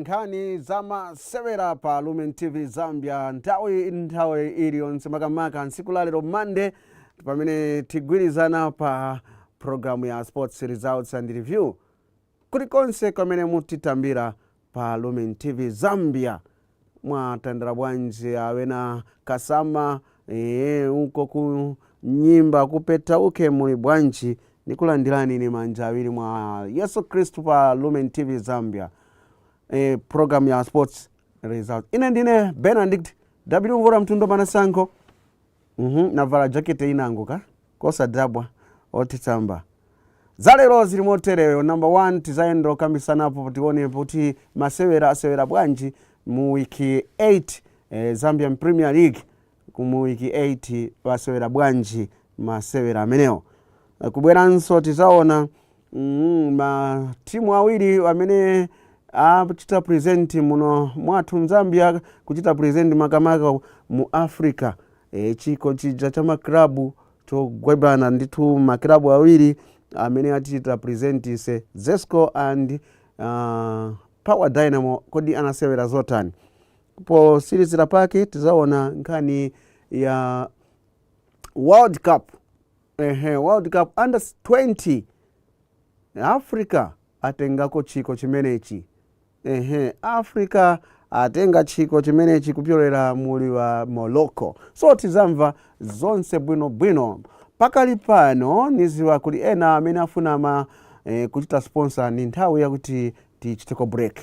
nkhani zamasewera pa Lumen TV Zambia nthawi iliyonse makamaka ntsiku la lero Monday pamene tigwirizana pa programu ya Sports Results and Review kulikonse kamene mutitambira pa Lumen TV Zambia. Mwatandala bwanji awena kasama uko ku nyimba kupeta uke muli bwanji nikulandirani ni manja awiri mwa Yesu Kristu pa Lumen TV Zambia. Program ya Sports Results. Ine ndine Benedict W Mvura Mtundo Manasanko. Navala jacket inanguka kosa dabwa otitamba. Zalero zili motereyo number 1 tizaendo kambisana hapo tione kuti masewera bwanji mu wiki 8 Zambian Premier League mu wiki 8 basewera bwanji masewera ameneo. Kubweranso tizaona ma timu awiri amene kuchita present muno mwathu Zambia kuchita present makamaka mu Africa. Chiko chija cha maklabu chogwebana nditu maklabu awiri amene achita present se Zesco and Power Dynamo kodi anasewera zotani. Po series la pake tizaona nkhani ya World Cup. World Cup under 20 Africa atengako chiko chimenechi. Africa atenga chiko chimenechi kupyolera muli wa Morocco. So tizamva zonse bwino pakali pano niziwa kuli ena amene afuna kuchita sponsor ni nthawi yakuti tichiteko break.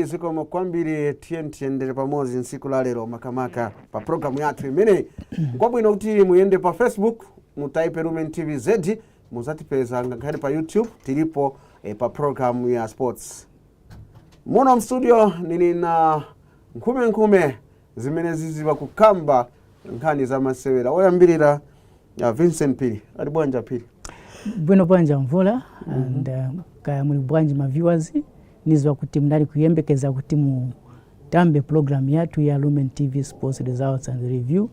Zikomo kwambiri tiendele pamozi nsiku la lero makamaka pa programu yathu imene ngwabwino kuti muyende pa Facebook mutaipe Lumen TV Z muzatipeza ngakhale pa YouTube tilipo pa programu ya sports. Muno studio nini na nkhume zimene ziziba kukamba nkhani za masewera. Oyambirira ya Vincent Pili. Ali bwanja Pili. Bwino bwanja Mvula and kaya muli bwanji ma viewers nizwa kuti mnali kuyembekeza kuti mu tambe program yatu ya Lumen TV Sports Results and Review.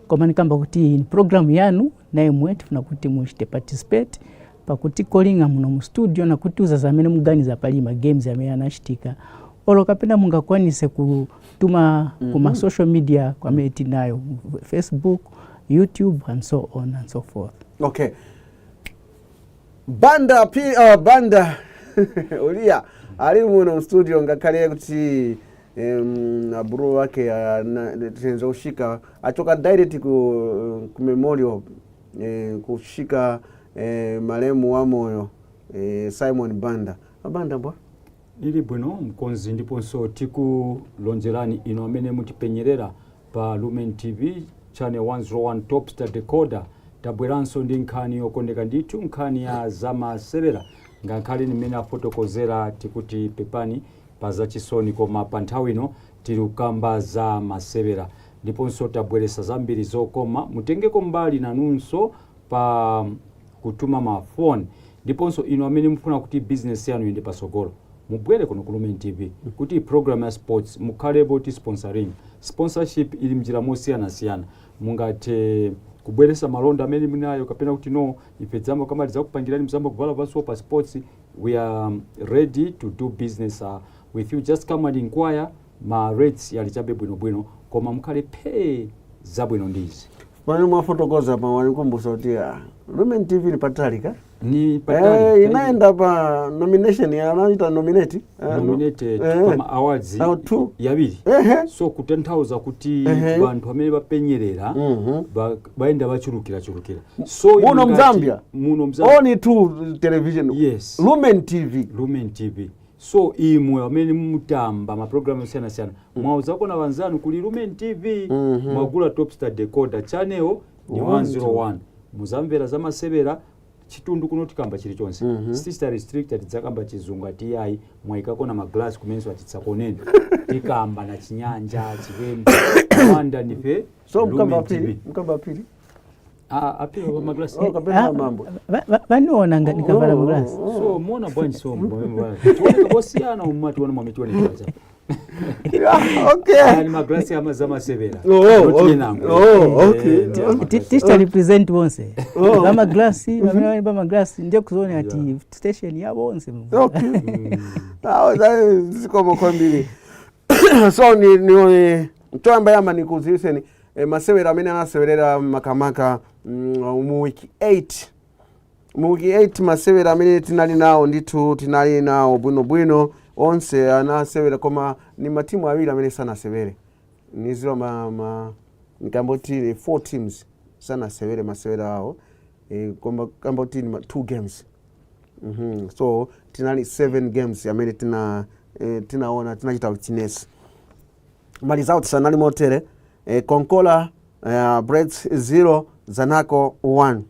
Koma nikamba kuti in program yanu naye mwetu funa kuti mushite participate pakuti callinga muno mu studio na kuti uzazamene muganiza pali ma games yamene anashitika. Olo kapena mungakwanise kutuma kuma social media kwa meti nayo Facebook, YouTube and so on and so forth. Okay. Banda Ulia ali muno studio ngakale kuti bro wake tenzo ushika atoka direct ku memorial kushika maremu wa moyo Simon Banda bwa nili bwino mkonzi ndiponso tiku lonjerani ino amene mutipenyerera pa Lumen TV channel 101 Top Star Decoder tabweranso ndi nkhani yokondeka ndithu nkhani ya zamasewera ngakhale nimene afotokozera tikuti pepani pazachisoni koma pa nthawi ino tilukamba za masewera ndiponso tabweresa zambiri zokoma mutengeko mbali nanunso pa kutuma mafoni ndiponso ino amene mufuna kuti business yanu iyende pasogolo mubwere kuno ku Lumen TV kuti program ya sports mukhalebo ti sponsorship ili mjira mosiyana mungate kubweresa malonda amene munayo kapena kuti no ifedzamo kama lidzakupangirani mzambo kuvala vanso pa sports. We are ready to do business with you. Just come and inquire. Ma rates yalichabe bwino koma mukale pay zabwino ndizi. Wani mwafotokoza pa wani kumbusa uti Lumen TV ni patalika? ni patali inaenda pa nomination ya anaita nominated pa awards yabiri so kutanthauza kuti bantu amene bapenyerera baenda bachurukira so muno Zambia only two television yes Lumen TV so imwe amene mutamba ma program yana mwauza kona banzanu kuli Lumen TV mwagula Top Star Decoder channel ni 101 muzamvera za masebera chitundu kuno tikamba chili chonse sister restricted zakamba chizungu ati mwaikako na maglass kumenso atitsakonene tikamba na chinyanja chipembe wanda nife so mkamba pili apilo kwa maglass kapena mambo vaniona ndikavala maglass so muona bwanji so tuone bosiana umati wana mwamitiwa ni chacha okay yani maglass ya mazama severa okay tista represent bonse bama glass bama glass ndio kuzone ati station ya bonse okay ziko mokombili so ni toamba yama nikuziseni masewera amene anasewerera makamaka mu wiki 8 masewera amene tinali nawo bwino onse anasewera koma ni matimu awiri amene sanasewere niziro nikamboti 4 teams sanasewere masewera awo koma kamboti ni 2 games so tinali 7 games amene tinaona tinachita witness mali zao tisanali motere Konkola Breds 0 Zanaco 1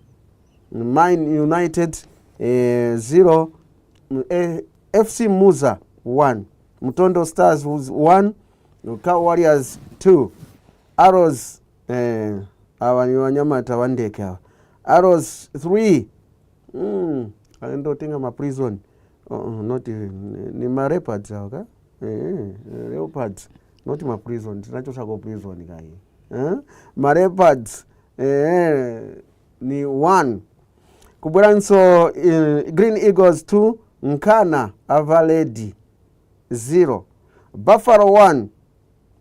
Mine United 0 FC Muza 1 Mutondo Stars 1 Cow Warriors 2 Arrows awa ni wanyamata wandeke hawa Arrows 3 ndo tinga ma prison not ni ma leopards hawa leopards not ma prison tinachosha ko prison kai ma leopards ni 1 kubweranso Green Eagles 2 Nkana Avaledi 0 Buffalo 1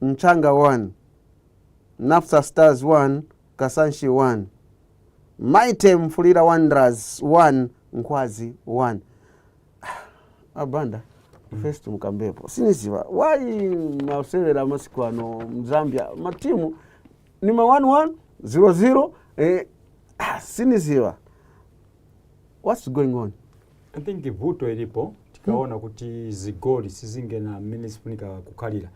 Mchanga 1 Napsa Stars 1 Kasanshi 1 Maite Mfulira Wanderers 1 Nkwazi 1 abanda first mukambepo siniziva why masewera masiku ano Zambia matimu ni ma 1-1 0-0 siniziva what's going on. I think vuto ilipo tikaona kuti zigoli sizinge na minutes funika kukalira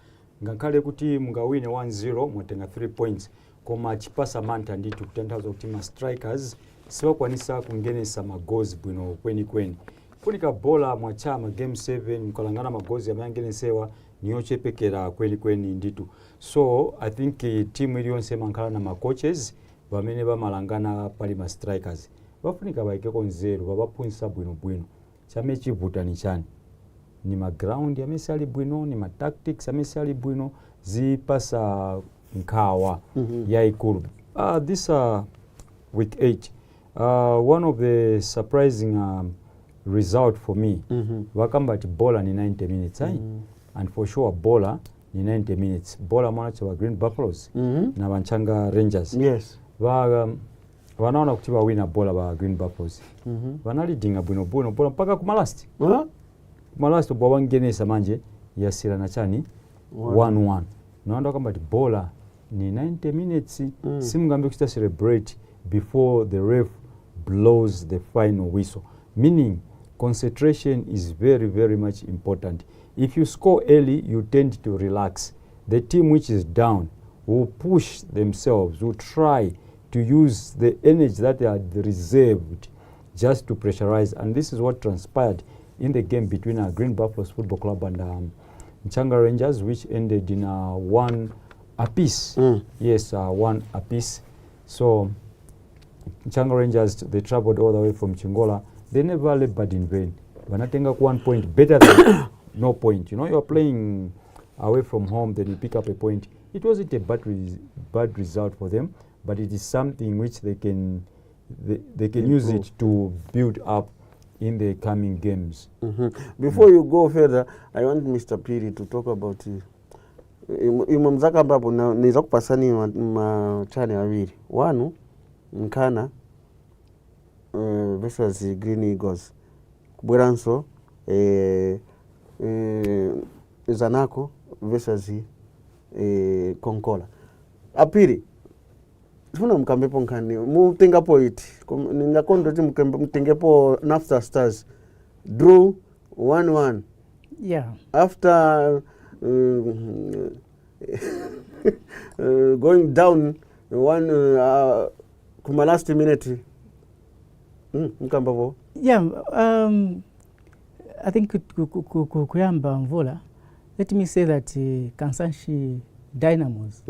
ngankale kuti mungawine 1-0 mwatenga 3 points koma chipasa manta nditu kutanthauza kuti ma strikers siwakwanisa kungenesa magozi bwino kweni funika bola mwachama game 7 mkalangana magozi amangenesewa niyochepekera kweni nditu so I think team iliyonse mankala na ma coaches bamene bamalangana pali ma strikers bafunika baikeko nzeru babapunisa bwino chame chivuta ni chani ni ma ground yamese ali bwino ni ma tactics yamese ali bwino zipasa nkawa ya ikulu this week 8 one of the surprising result for me wakamba ati bola ni 90 minutes and for sure bola ni 90 minutes bola mwana cha Green Buffaloes na Banchanga Rangers yes wanaona kuti wina bola ba Green Buffaloes wanalidinga bwino bola mpaka kumalast kumalast bwa wangenesa manje yasira na chani 1-1 naona kamba ati bola ni 90 minutes simungambe kuchita celebrate before the ref blows the final whistle meaning concentration is very much important. If you score early you tend to relax. The team which is down will push themselves, will try to use the energy that they had reserved just to pressurize, and this is what transpired in the game between Green Buffaloes Football Club and Mchanga Rangers, which ended in 1 apiece. Yes, 1 apiece. So Mchanga Rangers, they traveled all the way from Chingola. They never labored in vain. Wanatenga 1 point better than no point. You know, you're playing away from home, then you pick up a point. It wasn't a bad result for them, but it is something which they can use it to build up in the coming games. Before you go further, I want Mr. Piri to talk about imamzaka ambapo niza kupasani machane awili. Wanu Nkana versus Green Eagles kubweranso Zanaco versus Konkola apiri tifuna mkambepo nkhani mutengapo iti ningakondo ti mtengepo Napster Stars drew 1-1 Yeah. after going down one kuma last minute mkambapo. Yeah, I think kuyamba Mvula, let me say that Kansanshi Dynamos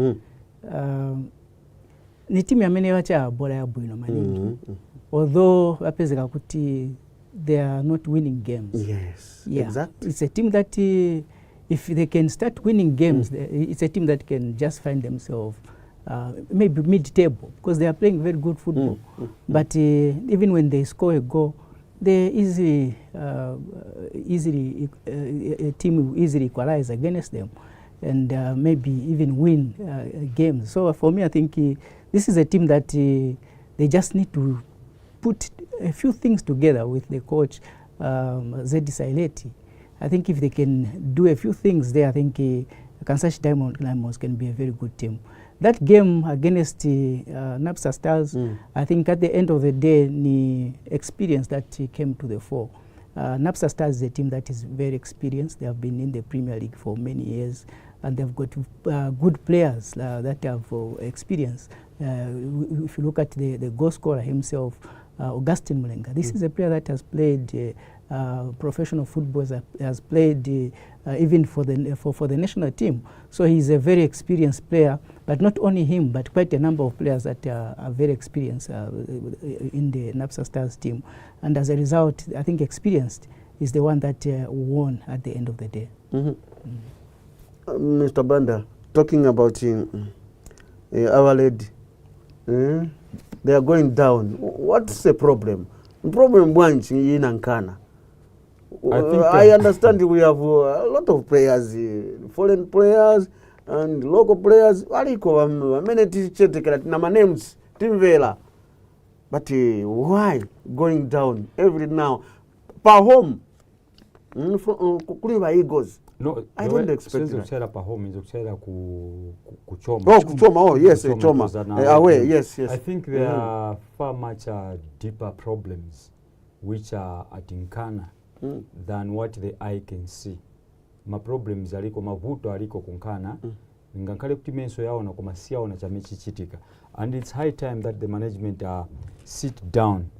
ni timu yamene wacha bora ya bwino maningi. Although wapezeka kuti they are not winning games. Yes, yeah. Exactly. It's a team that if they can start winning games, it's a team that can just find themselves maybe mid-table because they are playing very good football. But even when they score a goal, they easily a team will easily equalize against them and maybe even win games. So for me, I think this is a team that they just need to put a few things together with the coach Zedi Saileti. I think if they can do a few things there, I think Kansashi Dynamos can be a very good team. That game against Napster Stars, I think at the end of the day, the experience that came to the fore. Napster Stars is a team that is very experienced. They have been in the Premier League for many years, and they've got good players that have experience. If you look at the goal scorer himself, Augustine Mulenga, this is a player that has played professional football, has played even for the national team. So he's a very experienced player, but not only him, but quite a number of players that are very experienced in the Napster Stars team. And as a result, I think experienced is the one that won at the end of the day. Mr. Banda, talking about Our Lady, they are going down. What's the problem? The problem is in Ankara. I understand we have a lot of players, foreign players and local players. Many names, Timvela. But why going down every now? Per home, Kukuliwa Eagles. No, I don't expect that. Kuchera per home is kuchera kuchoma. Oh, kuchoma. Oh, yes, choma. Away, yes. I think there are far much deeper problems which are at Nkana than what the eye can see. Ma problems aliko mavuto aliko kunkana ngankale kuti menso yaona koma siyaona chamechichitika, and it's high time that the management sit down,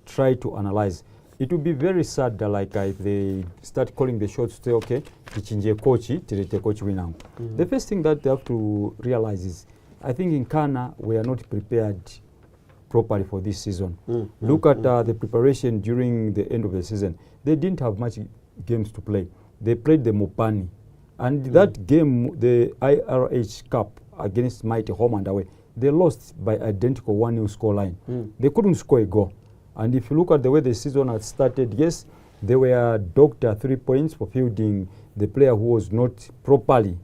try to analyze. It would be very sad like if they start calling the shots, say okay, tichinje coach, tirete coach winangu. The first thing that they have to realize is, I think in Ghana we are not prepared properly for this season. Look at the preparation during the end of the season. They didn't have much games to play. They played the Mopani, and that game, the IRH Cup against Mighty home and away, they lost by identical 1-0 scoreline. They couldn't score a goal. And if you look at the way the season had started, yes, they were docked 3 points for fielding the player who was not properly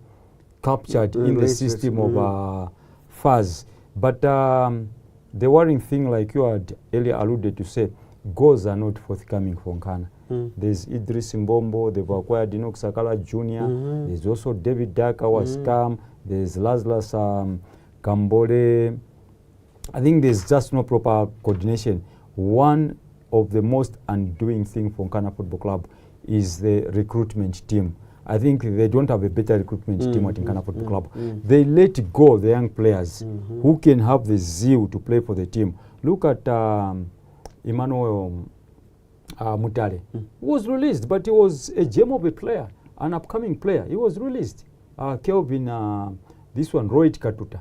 captured in the system of FAS. But the worrying thing, like you had earlier alluded to say, goals are not forthcoming from Ghana. There's Idris Mbombo, they've acquired Enoch Sakala Jr., there's also David Daka was scam, there's Lazarus Kambole. I think there's just no proper coordination. One of the most undoing thing for Ghana Football Club is the recruitment team. I think they don't have a better recruitment team at Ghana Football Club. They let go the young players who can have the zeal to play for the team. Look at Emmanuel Mutale. He was released, but he was a gem of a player, an upcoming player. He was released. Kelvin, this one, Rohit Katuta.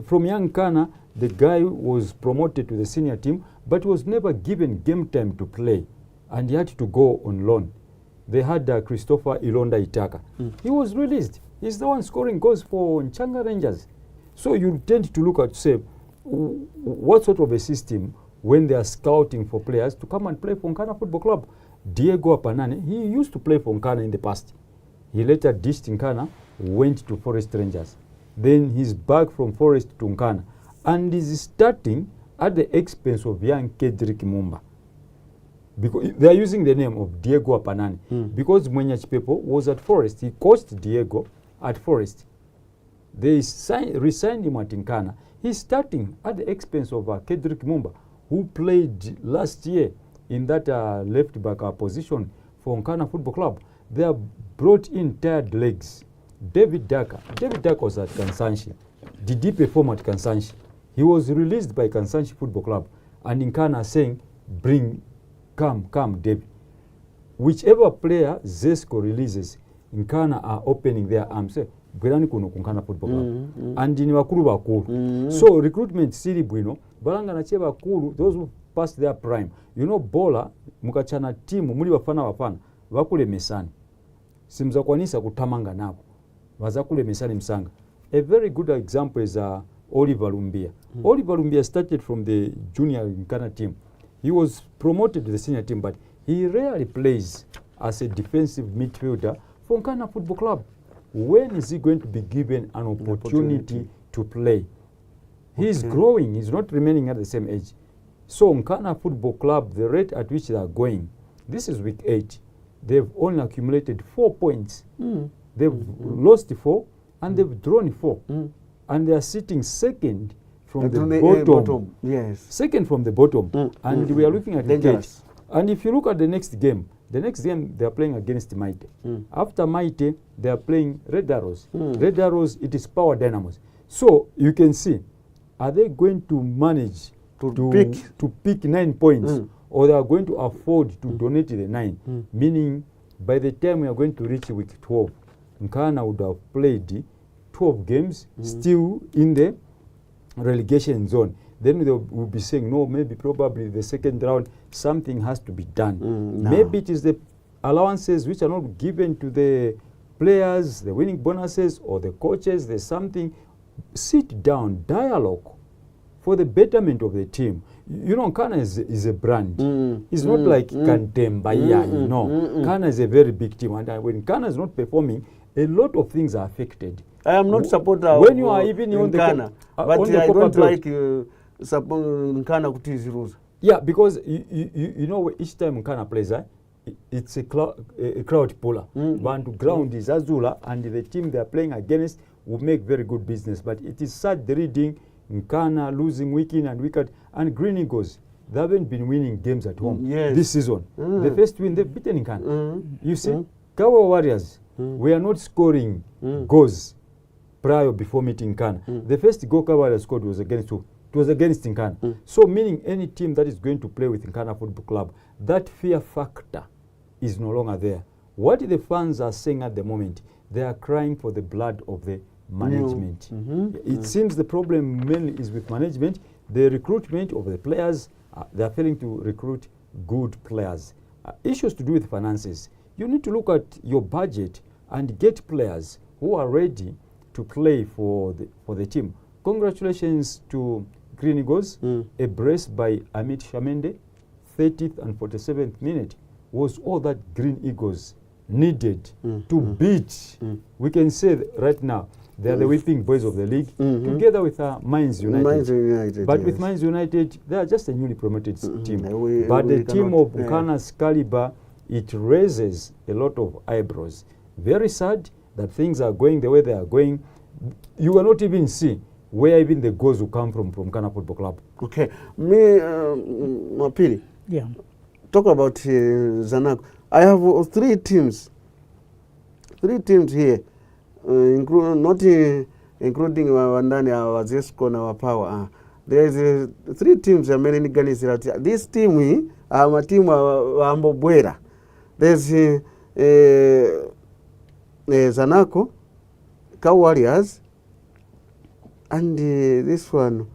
From young Ghana, the guy was promoted to the senior team, but was never given game time to play, and he had to go on loan. They had Christopher Ilonda Itaka. He was released. He's the one scoring goals for Nchanga Rangers. So you tend to look at, say, what sort of a system when they are scouting for players to come and play for Nkana Football Club. Diego Apanane, he used to play for Nkana in the past. He later ditched Nkana, went to Forest Rangers. Then he's back from Forest to Nkana, and is starting at the expense of young Kedrick Mumba. Because they are using the name of Diego Apanani. Because Mwenya Chipepo was at Forest. He coached Diego at Forest. They re-signed him at Nkana. He's starting at the expense of Kedrick Mumba, who played last year in that left back position for Nkana Football Club. They have brought in tired legs. David Daka was at Kansanshi. Did he perform at Kansanshi? He was released by Kansanshi Football Club, and Nkana saying, come, David. Whichever player Zesco releases, Nkana are opening their arms. Bwerani kuno Nkana Football Club. And ni wakulu bakulu. So recruitment siri bwino, balanga na che bakulu, those who passed their prime. You know, bola mukachana timu muli bafana bakule mesani. Simza kwanisa kutamanga nabo. Bazakule mesani msanga. A very good example is Oliver Lumbia. Oliver Lumbia started from the junior Nkana team. He was promoted to the senior team, but he rarely plays as a defensive midfielder for Nkana Football Club. When is he going to be given an opportunity to play? He's growing. He's not remaining at the same age. So Nkana Football Club, the rate at which they are going, this is week 8. They've only accumulated 4 points. They've lost 4 and they've drawn 4. And they are sitting second from the bottom. Yes. Second from the bottom. And we are looking at the gate. And if you look at the next game they are playing against Maite. After Maite, they are playing Red Arrows. Red Arrows, it is Power Dynamos. So you can see, are they going to manage to pick 9 points, or they are going to afford to donate the 9? Meaning, by the time we are going to reach week 12, Nkana would have played 12 games, still in the relegation zone. Then they will be saying, no, maybe probably the second round, something has to be done. No. Maybe it is the allowances which are not given to the players, the winning bonuses, or the coaches. There's something. Sit down, dialogue for the betterment of the team. You know, Nkana is a brand. It's not like Kantemba, you know. Nkana is a very big team. And when Nkana is not performing, a lot of things are affected. I am not supporter when you are even on Nkana, but I don't like Nkana kutizi rules. Yeah, because you know each time Nkana plays, it's a crowd puller. Bantu ground is Azula, and the team they are playing against will make very good business. But it is sad reading Nkana losing week in and week out. And Green Eagles, they haven't been winning games at home this season. The first win, they've beaten Nkana. You see, Kawa Warriors, we are not scoring goals prior before meeting Nkana. The first goal Kawa Warriors scored was against who? It was against Nkana. So meaning any team that is going to play with Nkana Football Club, that fear factor is no longer there. What the fans are saying at the moment, they are crying for the blood of the management. It seems the problem mainly is with management. The recruitment of the players, they are failing to recruit good players. Issues to do with finances. You need to look at your budget and get players who are ready to play for the team. Congratulations to Green Eagles. A brace by Amit Shamende, 30th and 47th minute, was all that Green Eagles needed to beat. We can say right now, they are the whipping boys of the league, together with Mines United. But with Mines United, they are just a newly promoted team. But the team of Nkana's caliber, it raises a lot of eyebrows. Very sad that things are going the way they are going. You will not even see where even the goals will come from Nkana Football Club. Okay. Mapili. Yeah. Talk about Zanaco. I have 3 teams. 3 teams here. Including Wandani, our Zesco, and our Power. There is 3 teams that many Ghanians. This team, is a team of Ambobwera. There's Zanaco, Cow Warriors, and this one,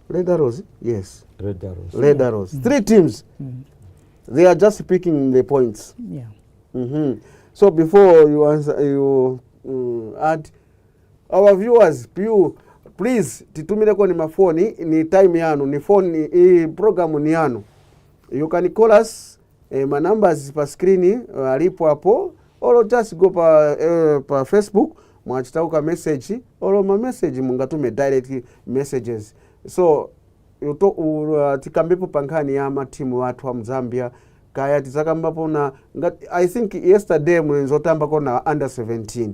Red Arrows. Yes. Red Arrows. Red Arrows. 3 teams. They are just picking the points. Yeah. So before you answer, you add our viewers, please titumile kwa ni mafoni, ni time yanu, ni phone, ni program ni yanu. You can call us, my numbers pa screen, alipo hapo, or just go pa Facebook, mwachitauka message, or my message mungatume direct messages. So tikambepo pankhani ya matimu athu a mzambia kaya tizakambapo na I think yesterday mwenzi otamba kona under 17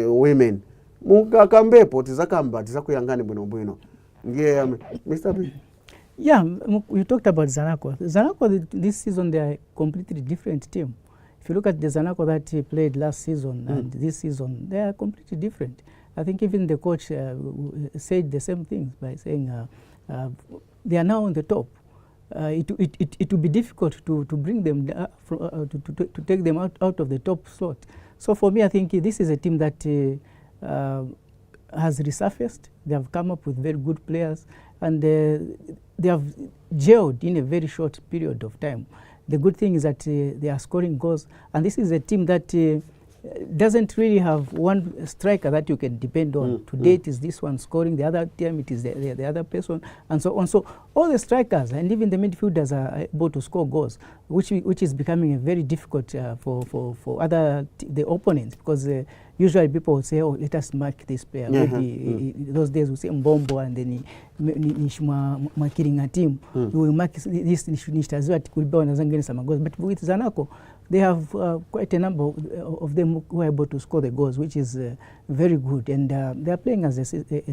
women mukakambepo tizakuyangani bwinobwino ndiye Mr. B. Yeah, you talked about Zanaco. Zanaco this season they are a completely different team. If you look at the Zanaco that played last season and this season, they are completely different. I think even the coach said the same thing by saying they are now on the top. It will be difficult to bring them to take them out of the top slot. So for me, I think this is a team that has resurfaced. They have come up with very good players, and they have gelled in a very short period of time. The good thing is that they are scoring goals, and this is a team that doesn't really have one striker that you can depend on. Today it is this one scoring, the other time it is the other person, and so on. So all the strikers and even the midfielders are able to score goals, which is becoming very difficult for the opponents, because usually people would say, oh, let us mark this player. Maybe those days we say Mbombo and then Makiringa team. We will mark this Nishtaziwa Tikulibao and Zangeni Samagos. But with Zanaco, they have quite a number of them who are able to score the goals, which is very good. And they are playing as a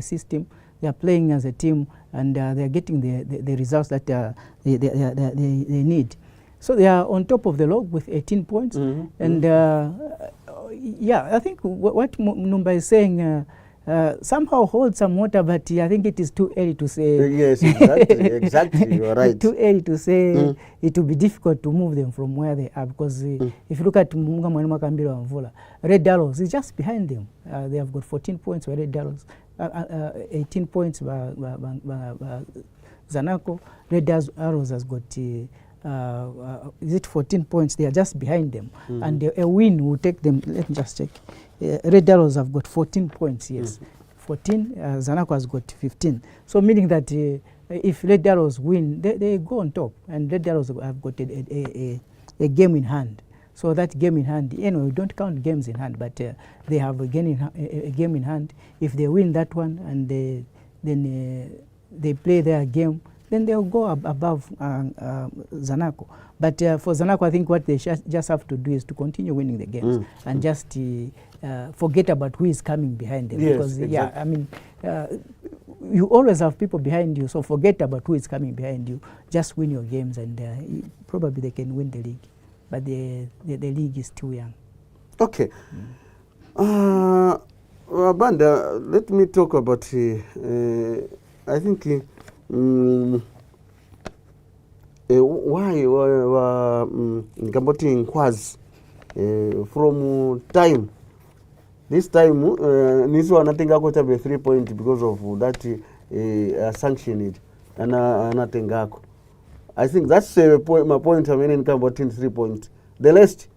system. They are playing as a team, and they are getting the results that they need. So they are on top of the log with 18 points. And yeah, I think what Numba is saying somehow holds some water, but I think it is too early to say. Yes, exactly, you're right. Too early to say. It will be difficult to move them from where they are, because if you look at Munga Mwanima Kambira Mvula, Red Arrows is just behind them. They have got 14 points by Red Arrows, 18 points by Zanaco. Red Arrows has got is it 14 points? They are just behind them, and a win will take them. Let me just check. Red Arrows have got 14 points. Yes, 14. Zanaco has got 15. So meaning that if Red Arrows win, they go on top, and Red Arrows have got a game in hand. So that game in hand, anyway, we don't count games in hand, but they have a game in hand. If they win that one and then they play their game, then they'll go above Zanaco. But for Zanaco, I think what they just have to do is to continue winning the games and just forget about who is coming behind them. Yes, because, exactly. yeah, I mean, you always have people behind you, so forget about who is coming behind you. Just win your games, and probably they can win the league. But the league is too young. Okay. Banda, let me talk about, I think, why Ngamboti Nkwazi from time. This time, Nisu anatenga kocha be 3 points because of that sanction and anatengako. I think that's my point. I mean, in Ngamboti 3 points. The rest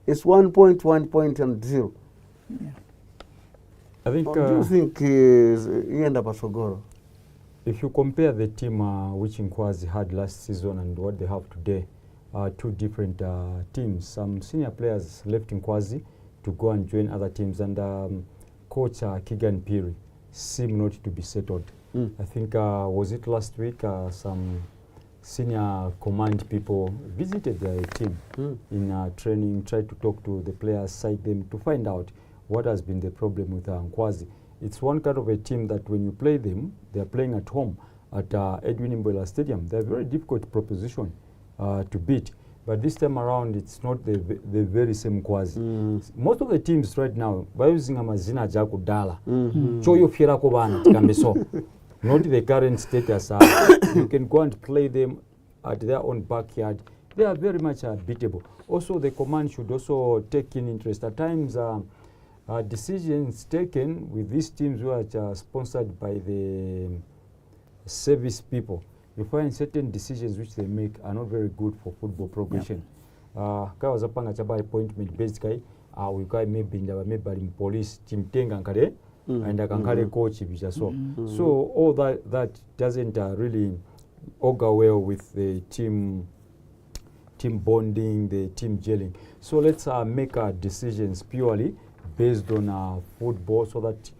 is 1 point, 1 point, and 0. Yeah. I think. Do you think he end up as Sogoro? If you compare the team which Nkwazi had last season and what they have today, two different teams. Some senior players left Nkwazi to go and join other teams, and coach Kigan Piri seemed not to be settled. I think, was it last week, some senior command people visited their team in training, tried to talk to the players, cite them to find out what has been the problem with Nkwazi. It's one kind of a team that when you play them, they are playing at home at Edwin Mbwela Stadium. They're a very difficult proposition to beat. But this time around, it's not the very same Nkwazi. Most of the teams right now, by using Amazina Jakudala, Choyo Fierako Bana, Tikambeso, not the current status. You can go and play them at their own backyard. They are very much beatable. Also, the command should also take in interest. At times, decisions taken with these teams which are sponsored by the service people, you find certain decisions which they make are not very good for football progression. Kawa zapanga chaba appointment basically we got maybe in police team tenga nkale and akankale coach bisha so all that doesn't really augur well with the team bonding, the team gelling. So let's make our decisions purely based on football, so that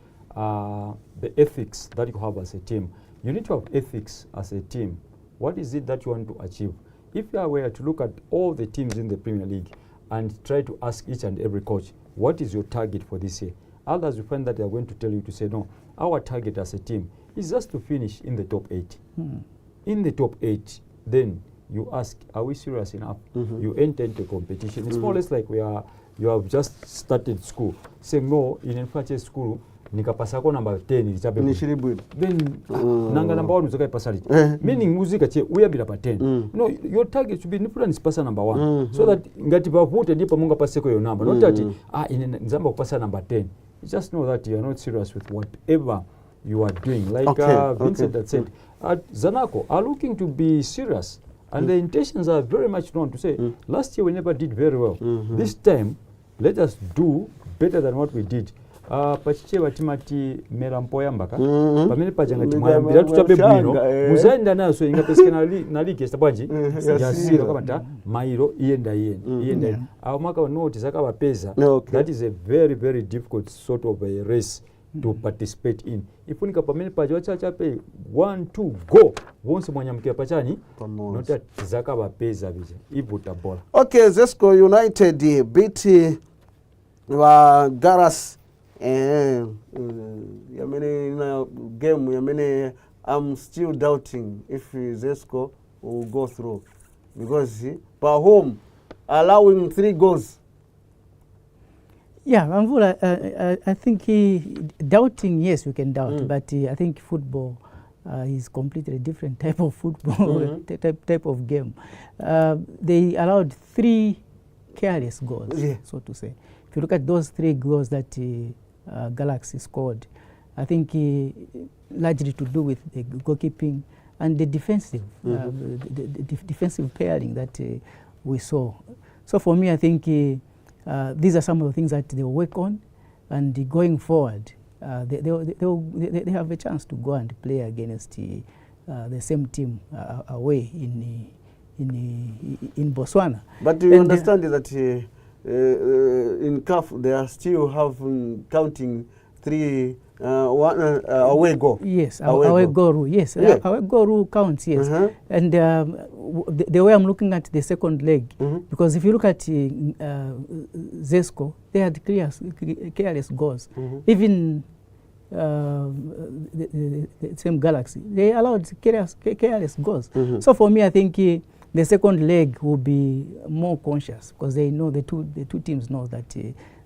the ethics that you have as a team You need to have ethics as a team. What is it that you want to achieve? If you were to look at all the teams in the Premier League and try to ask each and every coach, what is your target for this year? Others will find that they are going to tell you to say, no, our target as a team is just to finish in the top 8. In the top 8, then you ask, are we serious enough? You enter into competition. It's more or less like you have just started school. Saying, no, in infantry school, nikapasako number 10 then nanga number 1 uzokai pasali meaning muzika che uyabira pa 10 no, your target should be different pasa number 1 so that ngati bavute ndipo munga paseko yo number not that in Zambia kupasa number 10. You just know that you are not serious with whatever you are doing, like Vincent had said. Zanaco are looking to be serious, and the intentions are very much known to say last year we never did very well. This time let us do better than what we did. Pachiche batimati mera mpoya mbaka pamene pajanga timwayambira tuchabe bwino muzaenda nayo so ingapeseke na ligi estabwaji yasiro kamata mairo iyenda awo maka notice akabapeza. That is a very very difficult sort of a race to participate in. Ifunika pamene paja wachachape 1-2 go wonse mwanyamukira pachani nota zakabapeza bija ivuta bola. Okay, Zesco United beat Garas yamene na game yamene I'm still doubting if Zesco will go through because per home allowing 3 goals. Yeah, Mvula, I think doubting, yes, we can doubt, but I think football is completely different type of football, type of game. They allowed 3 careless goals, so to say. If you look at those 3 goals that Galaxy scored, I think largely to do with the goalkeeping and the defensive, the defensive pairing that we saw. So for me, I think these are some of the things that they will work on, and going forward, they have a chance to go and play against the same team away in Botswana. But do you understand that in CAF they are still counting 3 away goal? Yes, away goal rule. Yes, away goal rule counts. Yes, and the way I'm looking at the second leg, because if you look at Zesco, they had careless goals. Even the same Galaxy, they allowed careless goals. So for me, I think the second leg will be more conscious because they know the two teams know that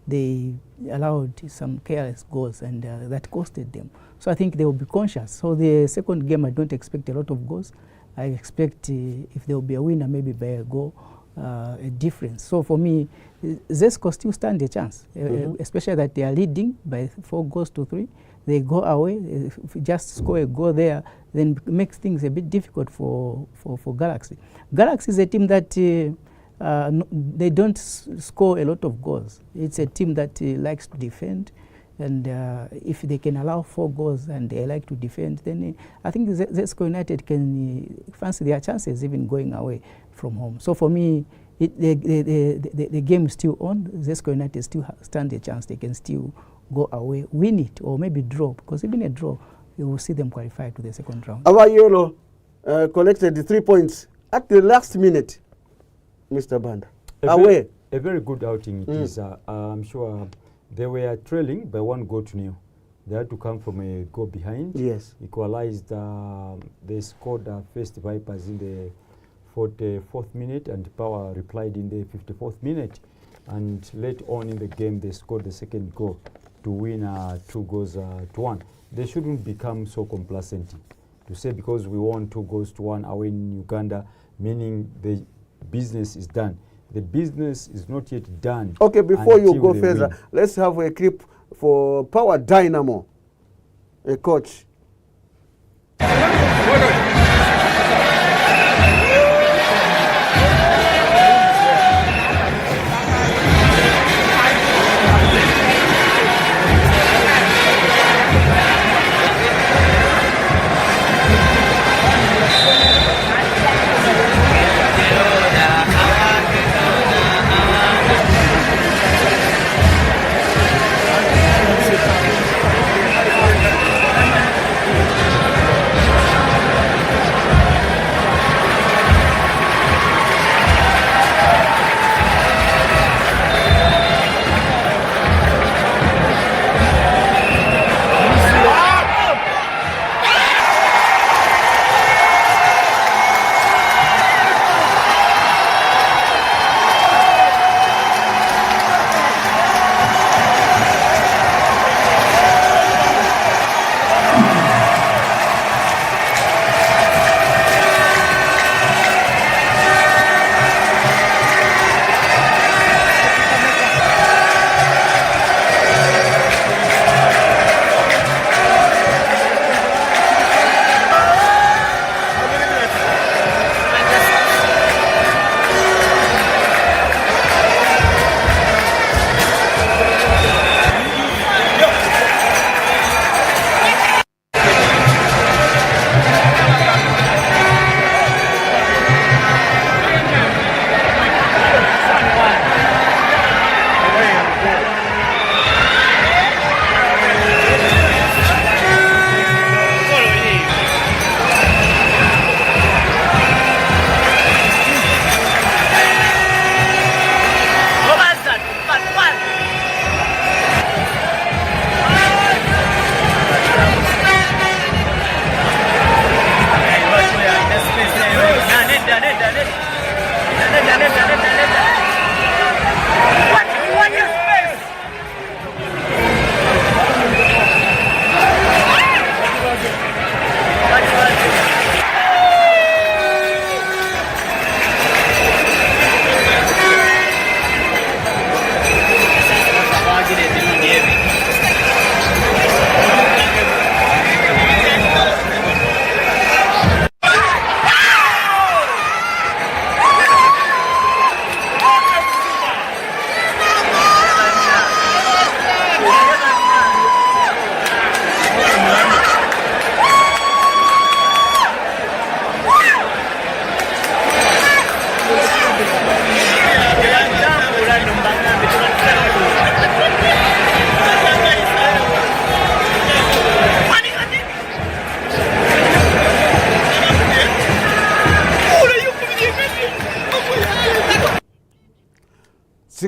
they allowed some careless goals and that costed them. So I think they will be conscious. So the second game, I don't expect a lot of goals. I expect if there will be a winner, maybe by a goal, a difference. So for me, Zesco still stand a chance, especially that they are leading by 4 goals to 3. They go away. If you just score a goal there, then it makes things a bit difficult for Galaxy. Galaxy is a team that they don't score a lot of goals. It's a team that likes to defend, and if they can allow 4 goals and they like to defend, then I think Zesco United can fancy their chances even going away from home. So for me, the game is still on. Zesco United still stand a chance. They can still go away, win it, or maybe draw, because even a draw, you will see them qualify to the second round. Our Yolo collected the 3 points at the last minute, Mr. Banda. Away. A very good outing it is. I'm sure they were trailing by 1 goal to 0. They had to come from a goal behind. Yes. Equalized. They scored first Vipers in the 44th minute, and Power replied in the 54th minute. And late on in the game, they scored the second goal to win 2 goals to 1. They shouldn't become so complacent to say because we won 2 goals to 1 away in Uganda, meaning the business is done. The business is not yet done. Okay, before you go further, let's have a clip for Power Dynamo, a coach.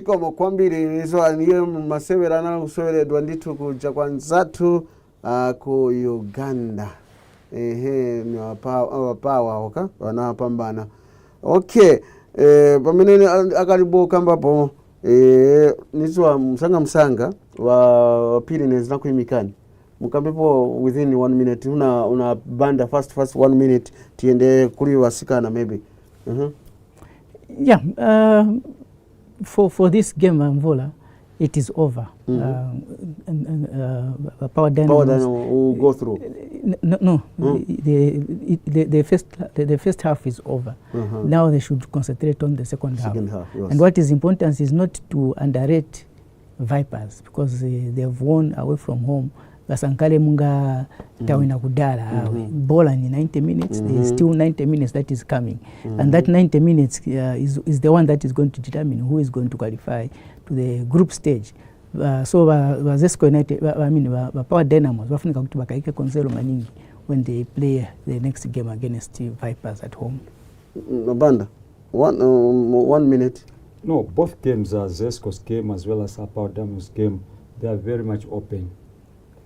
zikomo kwambiri nizo niye masewera na usoweredwa ndithu kuja kwanzatu ku Uganda. Ni wapawa oka wanapambana. Okay, pamene akalibo kambapo nizo msanga wa pili nezina kuimikani. Mukambepo within 1 minute una banda first 1 minute tiende kuli wasikana maybe. Yeah, for this game Mvula, it is over. Power Dynamos will go through. No. The first half is over. Now they should concentrate on the second half. Yes. And what is important is not to underrate Vipers, because they have won away from home. Basankale munga tawina kudala ball in 90 minutes. There is still 90 minutes that is coming, and that 90 minutes is the one that is going to determine who is going to qualify to the group stage. So Zesco United, Power Dynamos bafunika kuti bakaike konselo maningi when they play the next game against Vipers at home. Banda 1 minute. No, both games are Zesco's game as well as Power Dynamos game. They are very much open.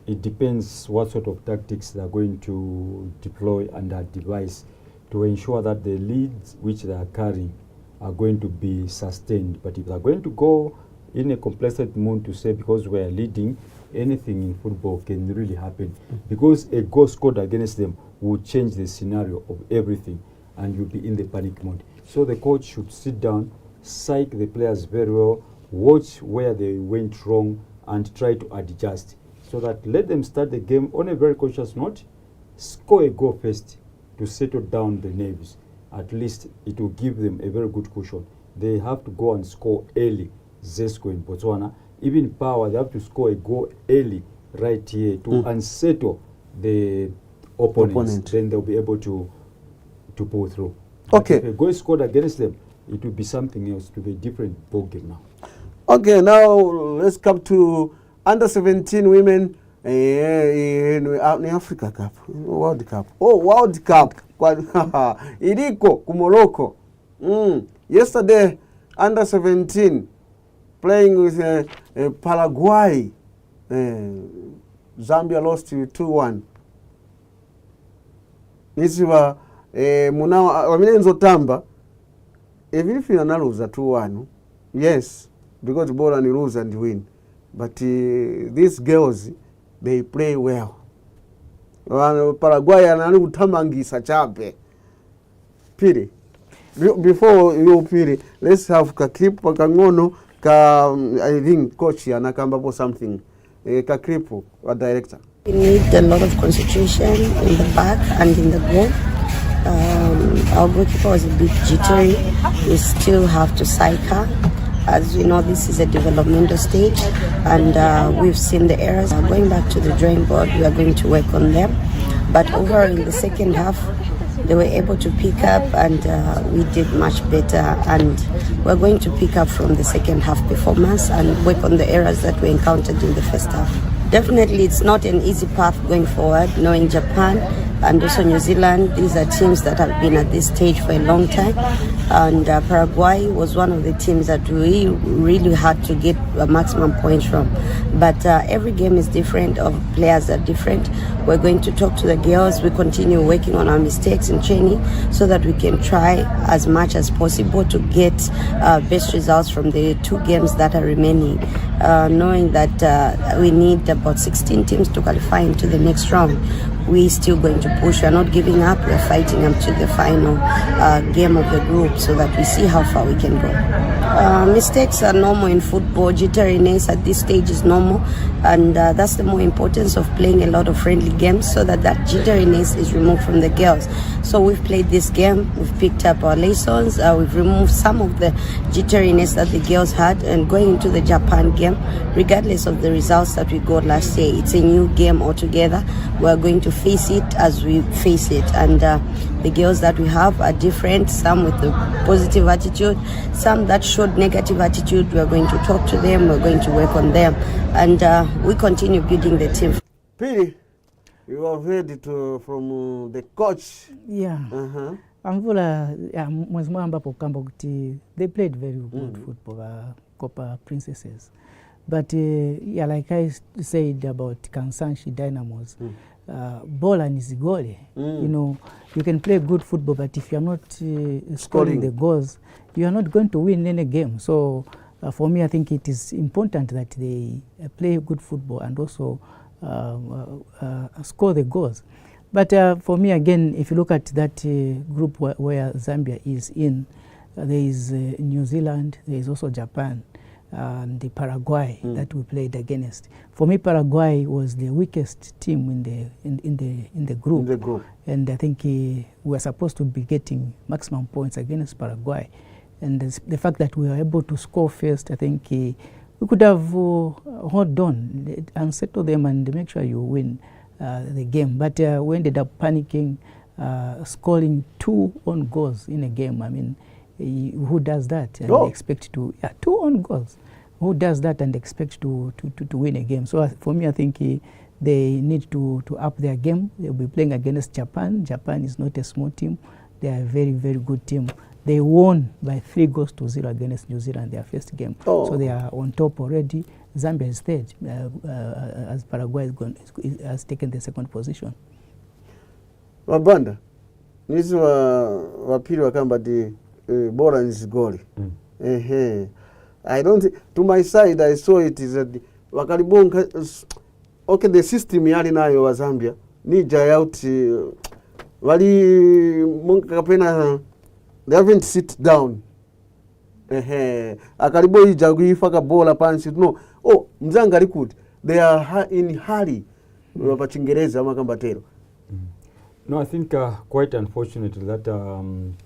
It depends what sort of tactics they are going to deploy and devise to ensure that the leads which they are carrying are going to be sustained. But if they are going to go in a complacent mood to say because we are leading, anything in football can really happen. Because a goal scored against them will change the scenario of everything and you'll be in the panic mode. So the coach should sit down, psych the players very well, watch where they went wrong and try to adjust. So that let them start the game on a very cautious note, score a goal first to settle down the nerves. At least it will give them a very good cushion. They have to go and score early, Zesco in Botswana. Even Power, they have to score a goal early right here to unsettle the opponents. Then they'll be able to pull through. Okay. But if a goal is scored against them, it will be something else, to be a different ball game now. Okay, now let's come to under 17 women in Africa Cup, World Cup. Oh, World Cup. Iliko kumoroko. Yesterday, under 17 playing with Paraguay. Zambia lost 2-1. Nisiba munao waminenzo tamba. If you lose 2-1, yes, because ball and lose and win. But these girls, they play well. Paraguay anani kutamangisa chape. Piri. Before you piri, let's have a clip kangono I think coach anakamba for something. Ka clip or director. We need a lot of concentration in the back and in the goal. Our goalkeeper was a bit jittery. We still have to psych her. As you know, this is a developmental stage, and we've seen the errors. Going back to the drawing board, we are going to work on them. But overall, in the second half, they were able to pick up, and we did much better. And we're going to pick up from the second half performance and work on the errors that we encountered in the first half. Definitely, it's not an easy path going forward, knowing Japan and also New Zealand. These are teams that have been at this stage for a long time. And Paraguay was one of the teams that we really had to get maximum points from. But every game is different, of players are different. We're going to talk to the girls. We continue working on our mistakes in training so that we can try as much as possible to get best results from the 2 games that are remaining. Knowing that we need about 16 teams to qualify into the next round. We're still going to push. We're not giving up. We're fighting up to the final game of the group so that we see how far we can go. Mistakes are normal in football. Jitteriness at this stage is normal, and that's the more importance of playing a lot of friendly games so that jitteriness is removed from the girls. So we've played this game, we've picked up our lessons, we've removed some of the jitteriness that the girls had, and going into the Japan game, regardless of the results that we got last year, it's a new game altogether. We're going to face it as we face it, and the girls that we have are different, some with a positive attitude, some that showed negative attitude. We're going to talk to them, we're going to work on them, and we continue building the team. Piri, you have heard it from the coach. Yeah. Amvula mwezi ambapo kamba kuti they played very good football. Copper Princesses. But yeah, like I said about Kansanshi Dynamos, ball and is goal. You know, you can play good football, but if you're not scoring the goals, you are not going to win any game. So for me, I think it is important that they play good football and also score the goals. But for me, again, if you look at that group where Zambia is in, there is New Zealand, there is also Japan, and the Paraguay that we played against. For me, Paraguay was the weakest team in the group. And I think we were supposed to be getting maximum points against Paraguay. And the fact that we were able to score first, I think we could have held on and settle them and make sure you win the game. But we ended up panicking, scoring 2 own goals in a game. I mean, who does that and expect to 2 own goals? Who does that and expect to win a game? So for me, I think they need to up their game. They'll be playing against Japan. Japan is not a small team. They are a very, very good team. They won by 3-0 against New Zealand their first game. So they are on top already. Zambia is third, as Paraguay has taken the second position. Wabanda, nisi wapili wakamba di bora nisi goli. I don't think, to my side I saw it is that wakalibonga, okay, the system yali nayo wa Zambia ni jayout wali munga kapena, they haven't sit down. Akalibo ijagui faka bola pansi no. Mzanga likud, they are in hurry. Wapachingereza makambatero. No, I think quite unfortunately that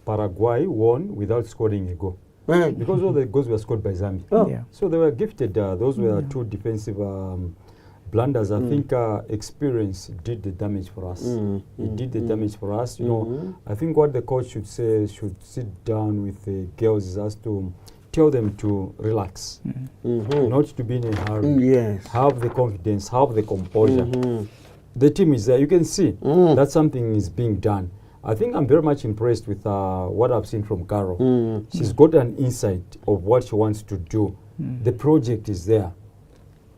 Paraguay won without scoring a goal. Because all the goals were scored by Zambia. So they were gifted. Those were 2 defensive blunders. I think experience did the damage for us. It did the damage for us. You know, I think what the coach should say, should sit down with the girls, is as to tell them to relax, not to be in a hurry. Have the confidence, have the composure. The team is there. You can see that something is being done. I think I'm very much impressed with what I've seen from Carol. She's got an insight of what she wants to do. The project is there.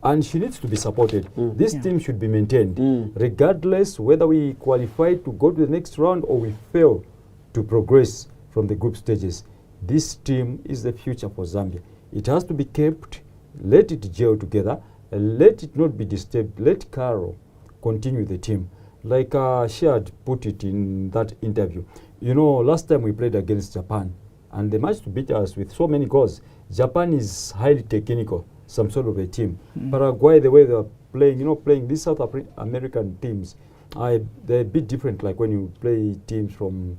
And she needs to be supported. This team should be maintained, regardless whether we qualify to go to the next round or we fail to progress from the group stages. This team is the future for Zambia. It has to be kept, let it gel together, and let it not be disturbed. Let Carol continue the team. Like she had put it in that interview. You know, last time we played against Japan, and they managed to beat us with so many goals. Japan is highly technical, some sort of a team. Paraguay, the way they are playing, you know, playing these South American teams, they're a bit different, like when you play teams from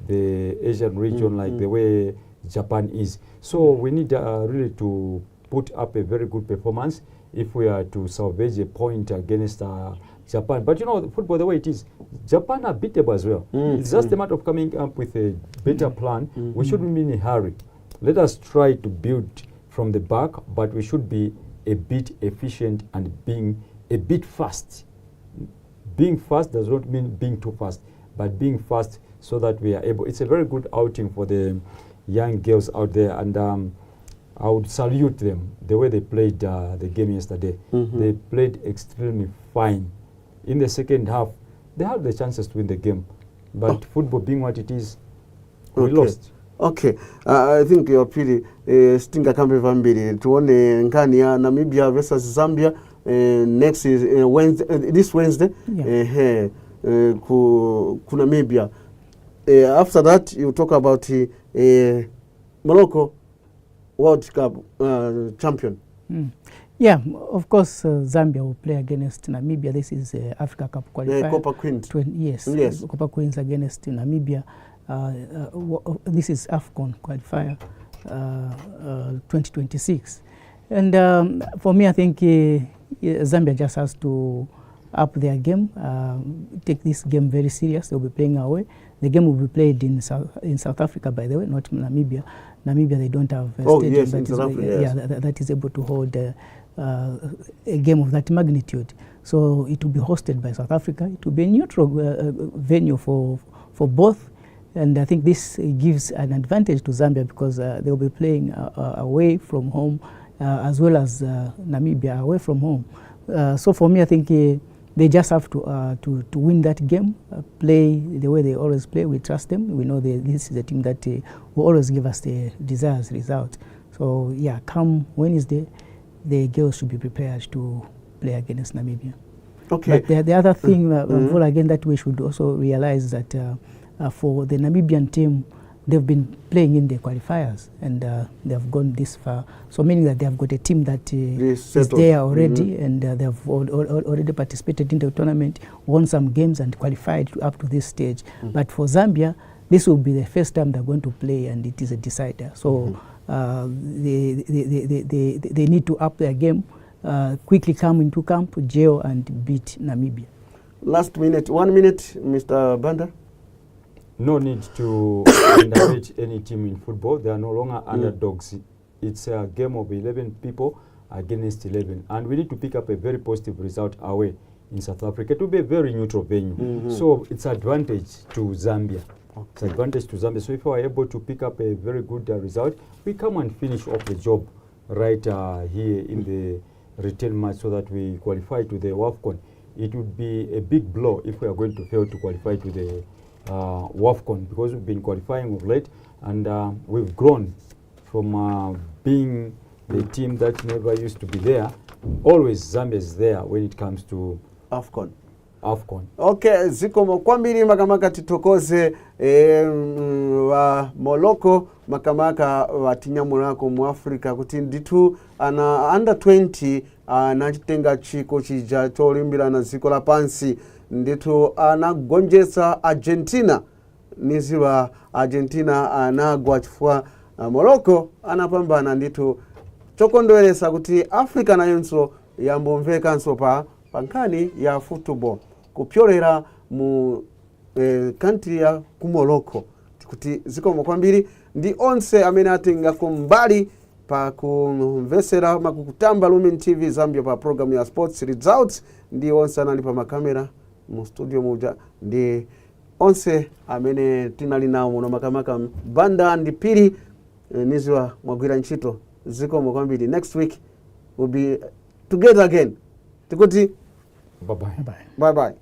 the Asian region, like the way Japan is. So we need really to put up a very good performance if we are to salvage a point against Japan. But you know, football, the way it is, Japan are beatable as well. It's just a matter of coming up with a better plan. We shouldn't be in a hurry. Let us try to build from the back, but we should be a bit efficient and being a bit fast. Being fast does not mean being too fast, but being fast so that we are able. It's a very good outing for the young girls out there, and I would salute them the way they played the game yesterday. They played extremely fine. In the second half, they had the chances to win the game, but football being what it is, we lost. Okay, I think your pili stinga kambe vambili tuone nkani ya Namibia versus Zambia next is Wednesday, this Wednesday. Ku Namibia. After that, you talk about Morocco World Cup champion. Yeah, of course, Zambia will play against Namibia. This is Africa Cup qualifier. Copper Queens. Yes, Copper Queens against Namibia. This is AFCON qualifier 2026. And for me, I think Zambia just has to up their game, take this game very serious. They'll be playing away. The game will be played in South Africa, by the way, not Namibia. Namibia, they don't have a stadium that is able to hold a game of that magnitude. So it will be hosted by South Africa. It will be a neutral venue for both. And I think this gives an advantage to Zambia because they will be playing away from home as well as Namibia away from home. So for me, I think they just have to win that game, play the way they always play. We trust them. We know this is a team that will always give us the desired result. So yeah, come Wednesday, the girls should be prepared to play against Namibia. Okay. But the other thing, again, that we should also realize that for the Namibian team, they've been playing in the qualifiers and they have gone this far. So meaning that they have got a team that is there already, and they have already participated in the tournament, won some games and qualified up to this stage. But for Zambia, this will be the first time they're going to play, and it is a decider. So they need to up their game, quickly come into camp, jail, and beat Namibia. Last minute, 1 minute, Mr. Banda. No need to underrate any team in football. They are no longer underdogs. It's a game of 11 people against 11. And we need to pick up a very positive result away in South Africa. It will be a very neutral venue. So it's advantage to Zambia. Okay. It's advantage to Zambia. So if we are able to pick up a very good result, we come and finish off the job right here in the return match so that we qualify to the WAFCON. It would be a big blow if we are going to fail to qualify to the WAFCON, because we've been qualifying of late, and we've grown from being the team that never used to be there. Always Zambia is there when it comes to AFCON. Okay, zikomo kwambiri makamaka titokoze wa Moloko makamaka watinyamulako mu Africa kuti nditu ana under 20 anachitenga chiko chija cholimbirana ziko la pansi nditu anagonjetsa Argentina. Niziwa Argentina anagwa chifukwa Moloko anapambana nditu chokondweresa kuti Africa nayonso yambomvekanso pa nkhani ya football kupyolera mu country ya kumoloko kuti zikomo kwambiri ndi onse amene atenga kumbali pa kumvesera makukutamba Lumen TV Zambia pa program ya sports results, ndi onse anali pa makamera mu studio muja, ndi onse amene tinali nawo muno makamaka Banda ndi Piri Niziwa mwagwira ntchito. Zikomo kwambiri. Next week we'll be together again. Tikuti bye bye. Bye bye.